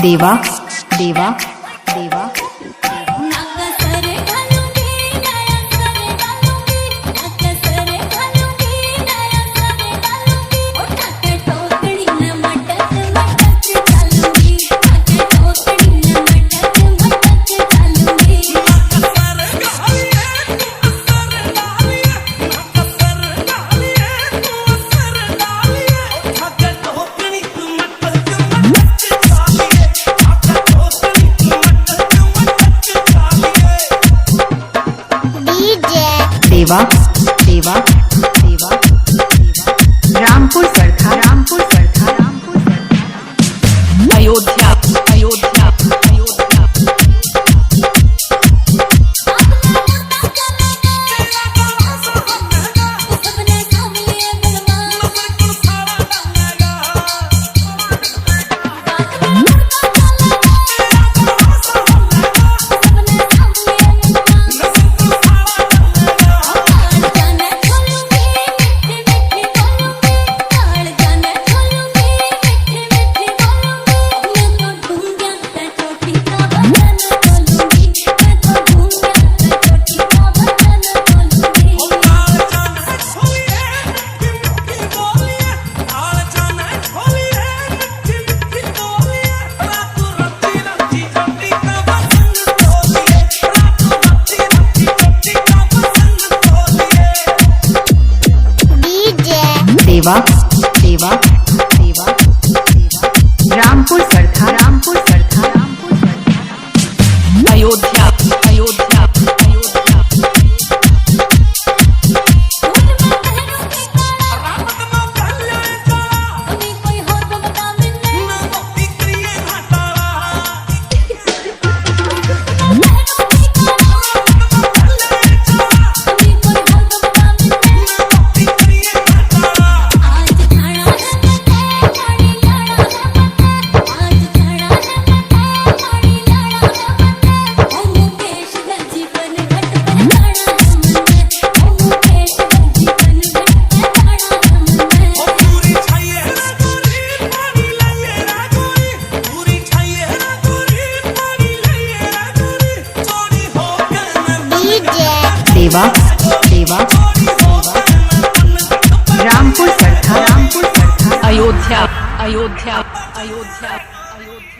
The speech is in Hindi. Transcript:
देवा देवा देवा देवा देवा देवा रामपुर सरथा रामपुर सरथा रामपुर सरथा अयोध्या अयोध्या अयोध्या देवा देवा देवा देवा रामपुर सरथा रामपुर सरथा रामपुर सरथा अयोध्या अयोध्या अयोध्या देवा देवा रामपुर सरथा रामपुर सरथा अयोध्या अयोध्या अयोध्या अयोध्या।